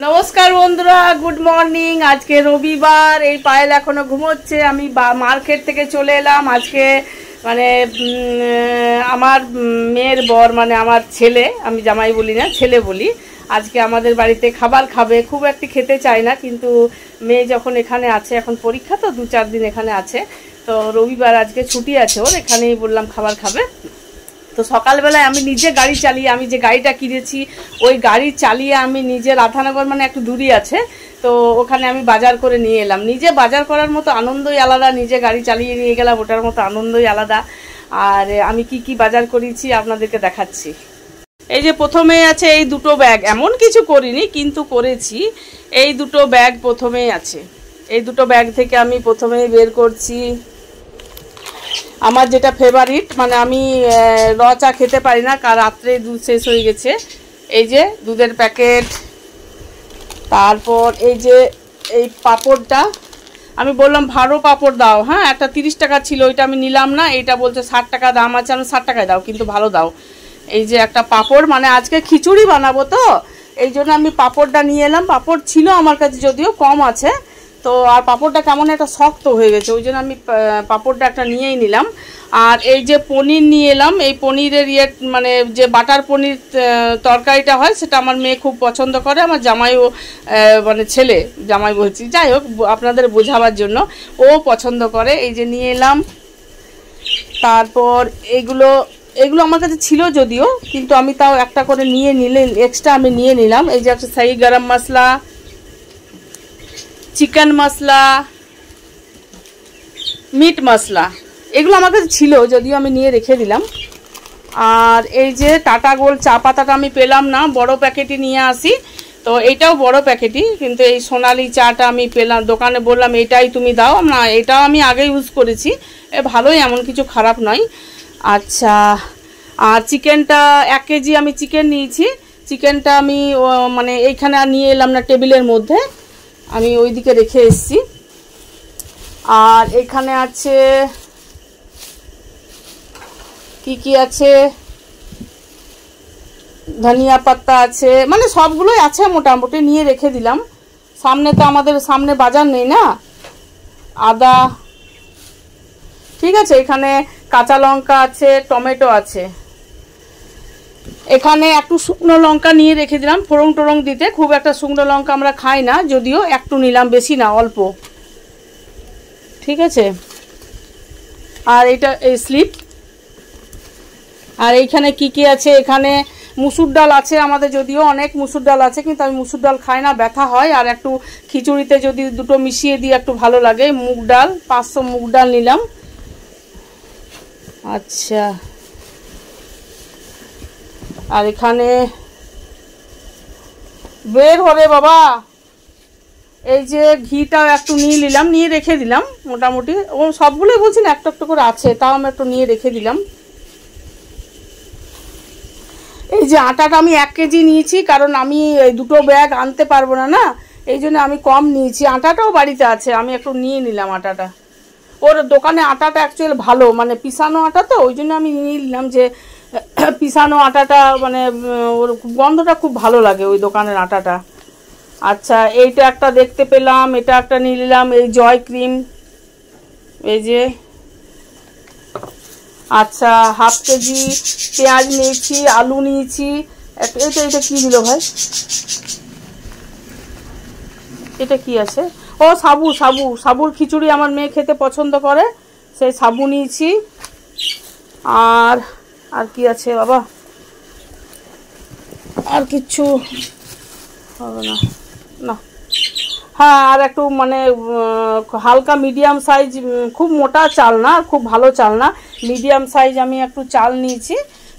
নমস্কার বন্ধুরা, good morning. আজকে রবিবার, এই পায়েল এখনো ঘুমোচ্ছে। আমি মার্কেট থেকে চলে এলাম আজকে। মানে আমার মেয়ের বর, মানে আমার ছেলে, আমি জামাই বলি না, ছেলে বলি, আজকে আমাদের বাড়িতে খাবার খাবে। খুব একটা খেতে চায় না, কিন্তু মেয়ে যখন এখানে আছে, এখন পরীক্ষা তো 2-4 দিন এখানে আছে, তো রবিবার আজকে ছুটি আছে ওর, এখানেই বললাম খাবার খাবে। তো সকালবেলায় আমি নিজে গাড়ি চালিয়ে, আমি যে গাড়িটা কিনেছি ওই গাড়ি চালিয়ে আমি নিজে রাধানগর, মানে একটু দূরই আছে, তো ওখানে আমি বাজার করে নিয়ে এলাম। নিজে বাজার করার মতো আনন্দই আলাদা, নিজে গাড়ি চালিয়ে নিয়ে গেলাম, ওটার মতো আনন্দই আলাদা। আর আমি কি কি বাজার করেছি আপনাদেরকে দেখাচ্ছি। এই যে প্রথমে আছে এই দুটো ব্যাগ, এমন কিছু করিনি কিন্তু করেছি। এই দুটো ব্যাগ প্রথমেই আছে। এই দুটো ব্যাগ থেকে আমি প্রথমেই বের করছি আমার যেটা ফেভারিট, মানে আমি র চা খেতে পারি না, কাল রাত্রে দুধ শেষ হয়ে গেছে। এই যে দুধের প্যাকেট, তারপর এই যে এই পাঁপড়টা, আমি বললাম ভালো পাঁপড় দাও, হ্যাঁ, একটা 30 টাকা ছিল, ওইটা আমি নিলাম না, এইটা বলছে 60 টাকা দাম আছে, আমি 60 টাকায় দাও, কিন্তু ভালো দাও। এই যে একটা পাঁপড়, মানে আজকে খিচুড়ি বানাবো তো এই জন্য আমি পাঁপড়টা নিয়ে এলাম। পাঁপড় ছিল আমার কাছে, যদিও কম আছে, তো আর পাঁপড়টা কেমন একটা শক্ত হয়ে গেছে, ওই জন্য আমি পাঁপড়টা একটা নিয়েই নিলাম। আর এই যে পনির নিয়ে এলাম। এই পনিরের মানে যে বাটার পনির তরকারিটা হয়, সেটা আমার মেয়ে খুব পছন্দ করে, আমার জামাইও, মানে ছেলে, জামাই বলছি, যাই হোক আপনাদের বোঝাবার জন্য, ও পছন্দ করে। এই যে নিয়ে এলাম। তারপর এগুলো আমার কাছে ছিল যদিও, কিন্তু আমি তাও একটা করে এক্সট্রা আমি নিয়ে নিলাম। এই যে একটা শাহি গরম মশলা, চিকেন মশলা, মিট মশলা, এগুলো আমার কাছে ছিল যদিও, আমি নিয়ে রেখে দিলাম। আর এই যে টাটা গোল্ড চা পাতাটা আমি পেলাম না, বড় প্যাকেটই নিয়ে আসি, তো এইটাও বড় প্যাকেটই, কিন্তু এই সোনালি চাটা আমি পেলাম, দোকানে বললাম এটাই তুমি দাও না, এটাও আমি আগে ইউজ করেছি, ভালোই, এমন কিছু খারাপ নয়। আচ্ছা, আর চিকেনটা 1 কেজি আমি চিকেন নিয়েছি। চিকেনটা আমি মানে এইখানে আর নিয়ে এলাম না, টেবিলের মধ্যে আমি ওইদিকে রেখে এসেছি। আর এখানে আছে কি আছে, ধনিয়া পাতা আছে, মানে সবগুলোই আছে মোটামুটি, নিয়ে রেখে দিলাম। সামনে তো আমাদের সামনে বাজার নেই না। আদা, ঠিক আছে, এখানে কাঁচা লঙ্কা আছে, টমেটো আছে। এখানে একটু শুকনো লঙ্কা নিয়ে রেখে দিলাম, ফোড়ন টোড়ং দিতে। খুব একটা শুকনো লঙ্কা আমরা খাই না, যদিও একটু নিলাম, বেশি না, অল্প, ঠিক আছে। আর এটা এই স্লিপ। আর এইখানে কি আছে, এখানে মুসুর ডাল আছে আমাদের, যদিও অনেক মুসুর ডাল আছে, কিন্তু আমি মুসুর ডাল খাই না, ব্যথা হয়। আর একটু খিচুড়িতে যদি দুটো মিশিয়ে দিই একটু ভালো লাগে। মুগ ডাল 500 মুগ ডাল নিলাম। আচ্ছা, আর এখানে বের হরে বাবা, এই যে ঘিটাও একটু নিয়ে নিলাম, নিয়ে রেখে দিলাম মোটামুটি। ও সবগুলোই বলছি না, একটু একটু করে আছে, তাও আমি একটু নিয়ে রেখে দিলাম। এই যে আটাটা আমি 1 কেজি নিয়েছি, কারণ আমি এই দুটো ব্যাগ আনতে পারবো না, এই জন্য আমি কম নিয়েছি। আটাটাও বাড়িতে আছে, আমি একটু নিয়ে নিলাম আটাটা। ওর দোকানে আটাটা অ্যাকচুয়ালি ভালো, মানে পিসানো আটা, তো ওই জন্য আমি নিয়ে নিলাম যে পিসানো আটাটা, মানে ওর গন্ধটা খুব ভালো লাগে ওই দোকানের আটাটা। আচ্ছা, এইটা একটা দেখতে পেলাম, এটা একটা নিয়ে নিলাম, এই জয় ক্রিম, এই যে। আচ্ছা, 1/2 কেজি পেঁয়াজ নিয়েছি, আলু নিয়েছি। এটা কি দিল ভাই, এটা কি আছে? ও সাবুর খিচুড়ি আমার মেয়ে খেতে পছন্দ করে, সেই সাবু নিয়েছি। আর কি আছে বাবা, আর কিচ্ছু হবে না, না। হ্যাঁ, আর একটু মানে হালকা মিডিয়াম সাইজ, খুব মোটা চাল না, খুব ভালো চাল না, মিডিয়াম সাইজ আমি একটু চাল নিয়েছি,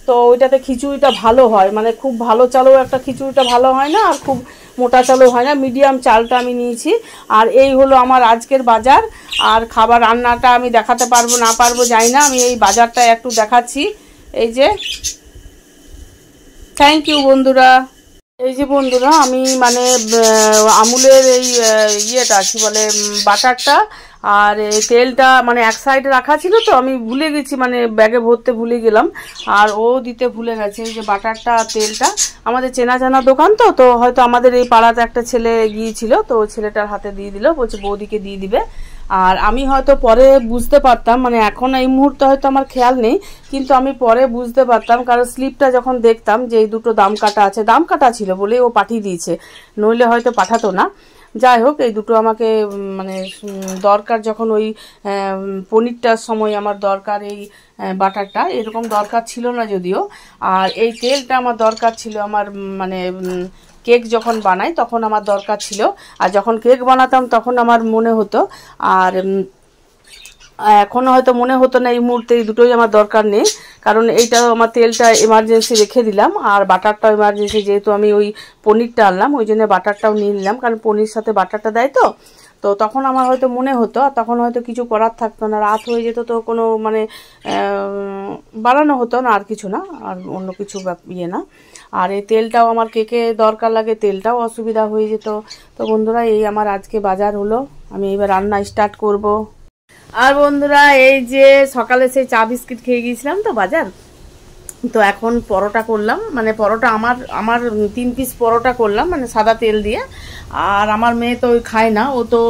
তো ওইটাতে খিচুড়িটা ভালো হয়। মানে খুব ভালো চালও একটা খিচুড়িটা ভালো হয় না, আর খুব মোটা চালও হয় না, মিডিয়াম চালটা আমি নিয়েছি। আর এই হলো আমার আজকের বাজার। আর খাবার রান্নাটা আমি দেখাতে পারবো না পারবো জানি না, আমি এই বাজারটা একটু দেখাচ্ছি। এই যে, থ্যাংক ইউ বন্ধুরা। এই যে বন্ধুরা আমি মানে আমুলের এই ইয়েটা কি বলে বাটারটা আর তেলটা মানে এক সাইডে রাখা ছিল, তো আমি ভুলে গেছি, মানে ব্যাগে ভরতে ভুলে গেলাম আর ও দিতে ভুলে গেছে। এই যে বাটারটা তেলটা আমাদের চেনা জানা দোকান, তো তো হয়তো আমাদের এই পাড়াতে একটা ছেলে গিয়েছিল, তো ছেলেটার হাতে দিয়ে দিল, বলছে বৌদিকে দিয়ে দিবে। আর আমি হয়তো পরে বুঝতে পারতাম, মানে এখন এই মুহূর্তে হয়তো আমার খেয়াল নেই, কিন্তু আমি পরে বুঝতে পারতাম, কারণ স্লিপটা যখন দেখতাম যে এই দুটো দাম কাটা আছে, দাম কাটা ছিল বলেই ও পাঠিয়ে দিয়েছে, নইলে হয়তো পাঠাতো না। যাই হোক, এই দুটো আমাকে মানে দরকার, যখন ওই পনিরটার সময় আমার দরকার, এই বাটারটা এরকম দরকার ছিল না যদিও, আর এই তেলটা আমার দরকার ছিল আমার মানে কেক যখন বানাই তখন আমার দরকার ছিল, আর যখন কেক বানাতাম তখন আমার মনে হতো, আর এখন হয়তো মনে হতো না এই মুহূর্তে, এই দুটোই আমার দরকার নেই, কারণ এইটা আমার তেলটা এমার্জেন্সি রেখে দিলাম, আর বাটারটাও এমার্জেন্সি, যেহেতু আমি ওই পনিরটা আনলাম ওই জন্য বাটারটাও নিয়ে নিলাম, কারণ পনির সাথে বাটারটা দেয়, তো তো তখন আমার হয়তো মনে হতো, আর তখন হয়তো কিছু করার থাকতো না, রাত হয়ে যেত, তো কোনো মানে বানানো হতো না, আর কিছু না, আর অন্য কিছু ইয়ে না। আর এই তেলটাও আমার কেকে দরকার লাগে, তেলটাও অসুবিধা হয়ে যেত। তো বন্ধুরা এই আমার আজকে বাজার হলো, আমি এবার রান্না স্টার্ট করব। আর বন্ধুরা এই যে সকালে সেই চা বিস্কিট খেয়ে গিয়েছিলাম তো বাজার, তো এখন পরোটা করলাম, মানে পরোটা আমার 3 পিস পরোটা করলাম, মানে সাদা তেল দিয়ে। আর আমার মেয়ে তো ওই খায় না, ও তো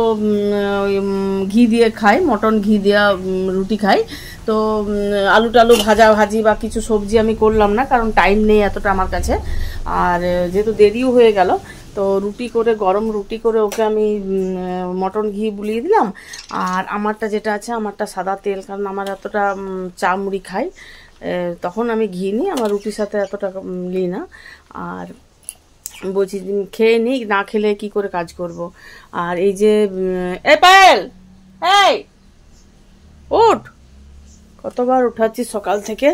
ঘি দিয়ে খায়, মটন ঘি দেওয়া রুটি খায়, তো আলু টালু ভাজি বা কিছু সবজি আমি করলাম না, কারণ টাইম নেই এতটা আমার কাছে, আর যেহেতু দেরিও হয়ে গেল, তো রুটি করে গরম রুটি করে ওকে আমি মটন ঘি বুলিয়ে দিলাম। আর আমারটা যেটা আছে আমারটা সাদা তেল, কারণ আমার এতটা চা মুড়ি খাই, তখন আমি ঘি নিই, আমার রুটির সাথে এতটা নিই না। আর বলছি খেয়ে নিই, না খেলে কি করে কাজ করব। আর এই যে এই পায়েল, এই উঠ, কতবার উঠাচ্ছি সকাল থেকে।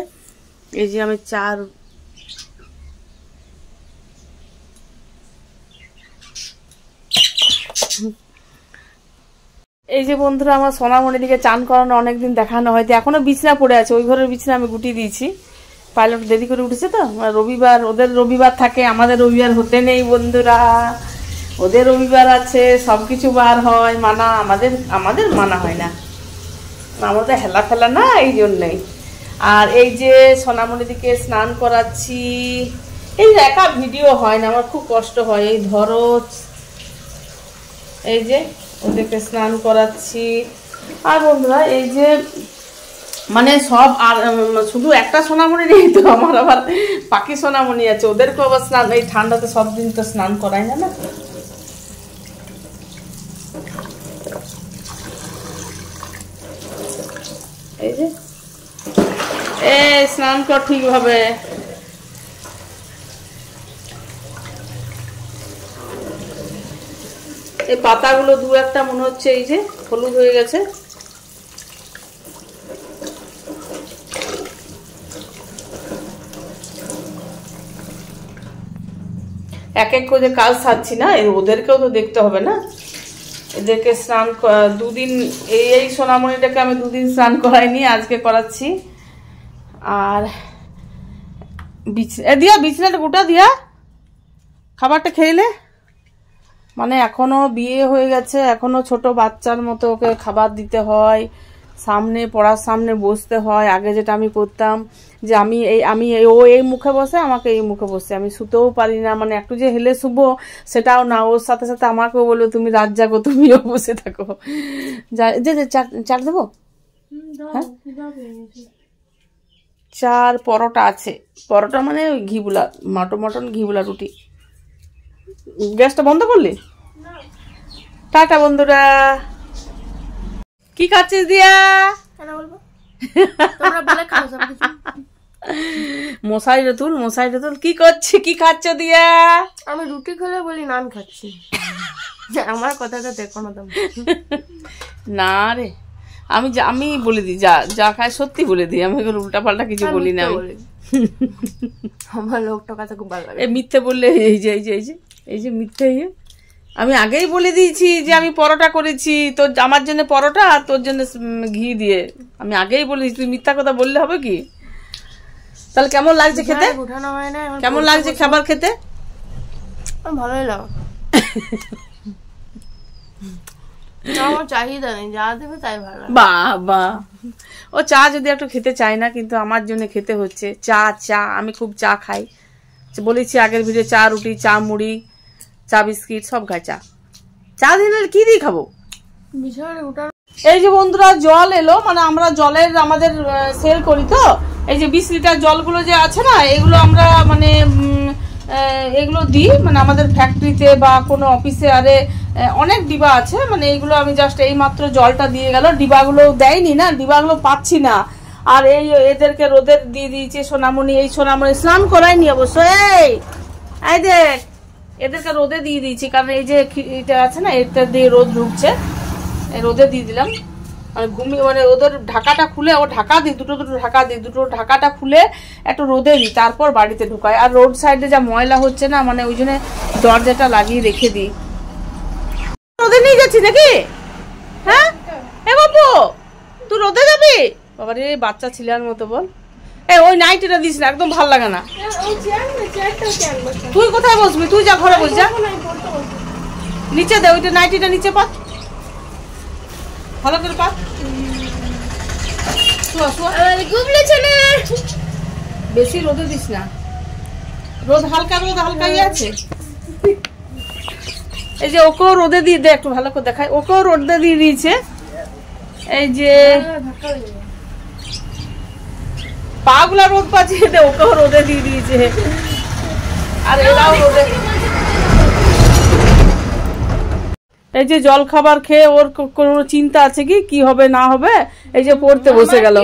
এই যে আমি এই যে বন্ধুরা আমার সোনামণিদিকে চান করানো অনেকদিন দেখানো হয়তো, এখনো বিছনা পড়ে আছে, ওই ঘরের বিছনা আমি গুটিয়ে দিয়েছি, পাইলট দেরি করে উঠেছে তো, রবিবার, ওদের রবিবার থাকে, আমাদের রবিবার হতে নেই বন্ধুরা, ওদের রবিবার আছে, সবকিছু বার হয়, মানা আমাদের মানা হয় না, আমাদের হেলা ফেলা না, এই জন্যই। আর এই যে সোনামণিদিকে স্নান করাচ্ছি, এই একা ভিডিও হয় না, আমার খুব কষ্ট হয়, এই ধরো এই যে ওদেরকে স্নান করাচ্ছি। আর বন্ধুরা এই যে মানে সব, আর শুধু একটা সোনামণি নেই তো, আমার আবার পাখি সোনামণি আছে, ওদেরকে আবার স্নান, এই ঠান্ডাতে সব দিন তো স্নান করাই না, এই যে স্নান কর ঠিকভাবে। এই পাতাগুলো দু একটা মনে হচ্ছে এই যে হলুদ হয়ে গেছে, এক এক করে কাজ সারছি না, ওদেরকেও তো দেখতে হবে না, এদেরকে স্নান 2 দিন, এই সোনামণিটাকে আমি 2 দিন স্নান করাইনি, আজকে করাচ্ছি। আর দিয়া বিছানাটা গোটা দিয়া খাবারটা খেলে, মানে এখনো বিয়ে হয়ে গেছে, এখনো ছোট বাচ্চার মতো ওকে খাবার দিতে হয়, সামনে পড়ার সামনে বসতে হয়। আগে যেটা আমি করতাম যে আমি ও এই মুখে বসে, আমাকে এই মুখে বসে, আমি শুতেও পারি না, মানে একটু যে হেলে শুবো সেটাও না, ওর সাথে সাথে আমাকেও বললো তুমি রাত জাগো, তুমিও বসে থাকো। যে চার দেবো, হ্যাঁ 4 পরোটা আছে, পরোটা মানে ওই ঘিবুলা মটন ঘিবুলা রুটি। গ্যাসটা বন্ধ করলি? টাটা বন্ধুরা। কি খাচ্ছিস দিয়া? মশাইরে তুল কি করছি, কি খাচ্ছ দিয়া? আমি রুটি খেলে বলি নান খাচ্ছি, আমার কথাটা দেখো না তুমি। না রে, আমি বলে দিই, যা খাই সত্যি বলে দিই, আমি উল্টা পাল্টা কিছু বলি না। আমার লোকটা কথা খুব ভালো লাগে, এই মিথ্যে বললে এই যে মিথ্যে, আমি আগেই বলে দিয়েছি যে আমি পরোটা করেছি, তোর আমার জন্য পরোটা আর তোর জন্য ঘি দিয়ে, আমি আগেই বলে দিয়েছি, তুই মিথ্যা কথা বললে হবে কি? তাহলে কেমন লাগছে খেতে? উঠানো হয় না, কেমন লাগছে খাবার খেতে? আমার ভালোই লাগে। আমার চাহিদা নেই, যা দেবে তাই ভালো। বাবা, ও চা যদি একটু খেতে চায় না, কিন্তু আমার জন্য খেতে হচ্ছে। চা চা আমি খুব চা খাই, বলেছি আগের ভিডিও, চা রুটি, চা মুড়ি, চা বিস্কিট সব খাই। চা চা দিলে কি দিয়ে খাবো? বিছানায় উঠার এই যে বন্ধুরা জল এলো, মানে আমরা জলের আমাদের সেল করি তো, এই যে 20 লিটার জলগুলো যে আছে না, এগুলো আমরা মানে এগুলো দিই, মানে আমাদের ফ্যাক্টরিতে বা কোনো অফিসে আরে অনেক ডিবা আছে, মানে এইগুলো আমি জাস্ট এই মাত্র জলটা দিয়ে গেল, ডিবাগুলো দেয়নি না, ডিবাগুলো পাচ্ছি না। আর এই এদেরকে রোদের দিয়ে দিয়েছে সোনামণি, এই সোনামণি স্নান করায়নি অবশ্য, এই দেখ এদেরকে রোদে দিয়ে দিয়েছি, কারণ এই যে এটা আছে না, এটা দিয়ে রোদ ঢুকছে, রোদে দিয়ে দিলাম। মানে ঘুমিয়ে মানে ওদের ঢাকাটা খুলে, ও ঢাকা দিই, দুটো ঢাকা দিই, দুটো ঢাকাটা খুলে একটু রোদে দিই, তারপর বাড়িতে ঢুকাই। আর রোড সাইডে যা ময়লা হচ্ছে না, মানে ওই জন্য দরজাটা লাগিয়ে রেখে দিই। রোদে নিয়ে যাচ্ছি নাকি? হ্যাঁ এ বাবু, তুই রোদে যাবি? বাবা রে, বাচ্চা ছিলার মতো বল। ওই নাইটিটা দিস না, একদম ভাল লাগে না। তুই কোথায় বসবি? তুই যা ঘরে বস, যা নিচে দে, ওইটা নাইটিটা নিচে পা, ভালো করে পা। বেশি রোদে দিস না, রোদ হালকা ইয়ে আছে। এই যে ওকেও রোদে দিয়ে দে, একটু ভালো করে দেখাই, ওকেও রোদে দিয়ে দিয়েছে। এই যে পা গুলা রোদ পাচ্ছিয়ে দে, ওকেও রোদে দিয়ে দিয়েছে। আর এরাও রোদে, এই যে জল খাবার খেয়ে ওর কোনো চিন্তা আছে কি হবে না হবে? এই যে পড়তে বসে গেল।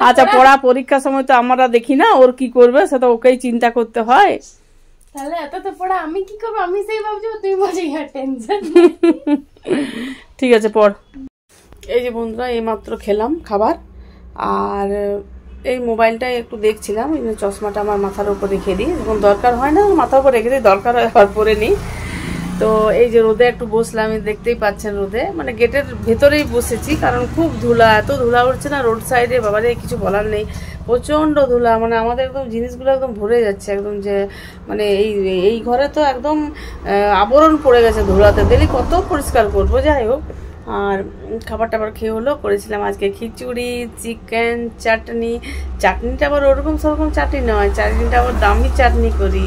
আচ্ছা, পড়া পরীক্ষার সময় তো আমরা দেখি না ওর কি করবে, সেটা ওকেই চিন্তা করতে হয়। তাহলে এত তো পড়া আমি কি করবো? আমি সেই ভাবছি, তুই বলছি টেনশন। ঠিক আছে, পড়। এই যে বন্ধুরা, এই মাত্র খেলাম খাবার, আর এই মোবাইলটাই একটু দেখছিলাম। এই চশমাটা আমার মাথার উপর রেখে দিই, যখন দরকার হয় না মাথার উপর রেখে দিই, দরকার হয় আবার পরে নিই। তো এই যে রোদে একটু বসলাম, দেখতেই পাচ্ছেন রোদে, মানে গেটের ভেতরেই বসেছি, কারণ খুব ধুলা, এত ধুলা উঠছে না রোড সাইডে, বাবারে কিছু বলার নেই, প্রচন্ড ধুলা। মানে আমাদের একদম জিনিসগুলো একদম ভরে যাচ্ছে, একদম যে মানে এই ঘরে তো একদম আবরণ পড়ে গেছে ধুলাতে, দিলি কত পরিষ্কার করবো। যাই হোক, আর খাবার টাবার খেয়ে হলো, করেছিলাম আজকে খিচুড়ি, চিকেন, চাটনি। চাটনিটা আবার ওরকম সেরকম চাটনি নয়, চাটনিটা আবার দামি চাটনি করি,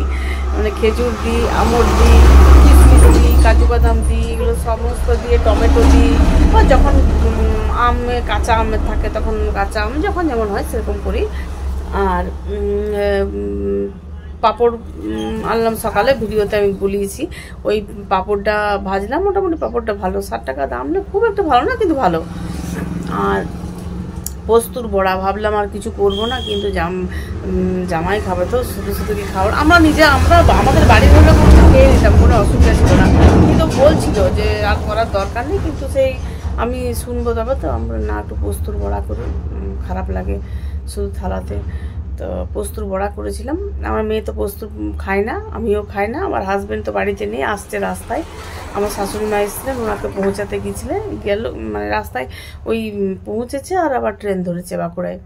মানে খেজুর দিই, আমড় দিই, কিশমিশ দিই, কাজু বাদাম দিই, এগুলো সমস্ত দিয়ে, টমেটো দিই, বা যখন কাঁচা আম থাকে তখন কাঁচা আম যখন যেমন হয় সেরকম করি। আর পাঁপড় আনলাম সকালে, ভিডিওতে আমি বলিয়েছি, ওই পাঁপড়টা ভাজলাম, মোটামুটি পাঁপড়টা ভালো, 60 টাকা দাম না, খুব একটা ভালো না কিন্তু ভালো। আর পোস্তুর বড়া ভাবলাম আর কিছু করবো না, কিন্তু জামাই খাবে তো, শুধু কি খাবার, আমরা আমাদের বাড়ির হলে কোনো খেয়ে নিতাম, কোনো অসুবিধা ছিল না, কিন্তু বলছিল যে আর করার দরকার নেই, কিন্তু সেই আমি শুনবো তবে তো আমরা না, একটু পোস্তুর বড়া করি, খারাপ লাগে শুধু থালাতে। তো পোস্তুর বড়া করেছিলাম। আমার মেয়ে তো পোস্ত খায় না, আমিও খাই না, আমার হাজব্যান্ড তো বাড়িতে নেই, আসছে রাস্তায়, আমার শাশুড়ি মা এসেছিলেন, ওনাকে পৌঁছাতে গেল, মানে রাস্তায় ওই পৌঁছেছে, আর আবার ট্রেন ধরেছে বাঁকুড়ায়,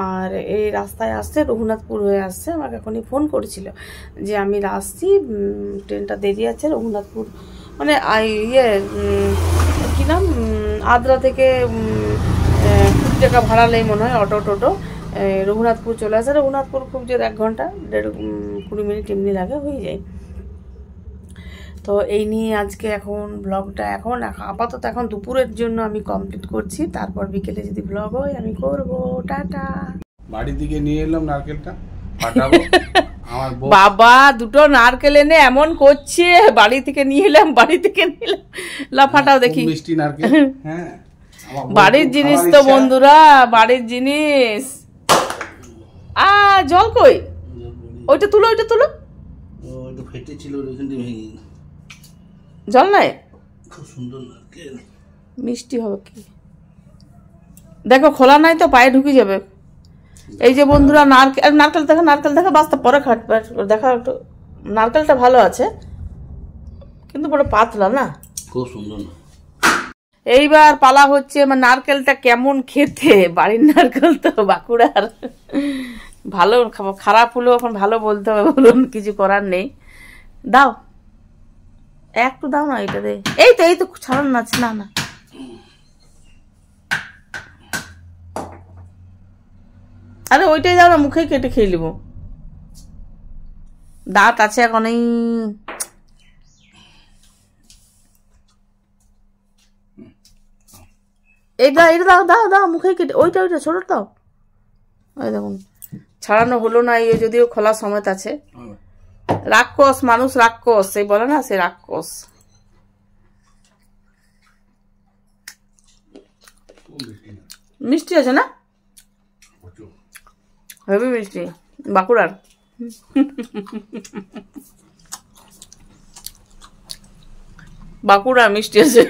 আর এই রাস্তায় আসছে, রঘুনাথপুর হয়ে আসছে, আমাকে এখনই ফোন করেছিল যে আমি আসছি, ট্রেনটা দেরি আছে, রঘুনাথপুর মানে কি নাম, আদ্রা থেকে 20 টাকা ভাড়া নেই মনে হয়, অটো টোটো, রঘুনাথপুর চলে আসে। রঘুনাথপুর খুব জোর 1 ঘন্টা 20 মিনিট এমনি লাগে, হয়ে যায়। তো এই নিয়ে আজকে এখন ব্লগটা আপাতত এখন দুপুরের জন্য আমি কমপ্লিট করছি, তারপর বিকেলে যদি ব্লগ হয় আমি করব। টাটা। বাড়ি থেকে নিয়ে এলাম নারকেলটা ফাটাবো। আমার বাবা দুটো নারকেল এনে এমন করছে, বাড়ি থেকে নিয়ে এলাম লা ফাটাও দেখি। মিষ্টি নারকেল, হ্যাঁ বাড়ির জিনিস তো বন্ধুরা, বাড়ির জিনিস। জল কই? ওইটা তুলো, ওইটা ফেটেছিল, ওইখানটা ভেঙে জল নাই, খুব সুন্দর নারকেল, মিষ্টি হবে কি দেখো, খোলা নাই তো পায়ে ঢুকে যাবে। এই যে বন্ধুরা নারকেল দেখা বাস্তা পরে খাটবে, দেখা একটু, নারকেলটা ভালো আছে কিন্তু বড় পাতলা না, খুব সুন্দর না। এইবার পালা হচ্ছে নারকেলটা কেমন খেতে, বাড়ির নারকেল তো বাঁকুড়ার, ভালো খারাপ হলেও এখন ভালো বলতে হবে, বলুন কিছু করার নেই। দাও একটু দাও না, এটা দে। এই তো ছাড়ানো আছে, না না আরে ওইটাই দাও না, মুখে কেটে খেয়ে নেবো। দাঁত আছে এখন। এটা দাও দাও দাও, মুখে কেটে। ওইটা ছোট দাও। ওই দেখুন ছাড়ানো হলো না, এই যদিও খোলা সমেত আছে। রাক্ষস মানুষ, রাক্ষস সেই বলে না, সে রাক্ষস। মিষ্টি আছে না, হেভি মিষ্টি, বাঁকুড়ার। বাঁকুড়া মিষ্টি আছে।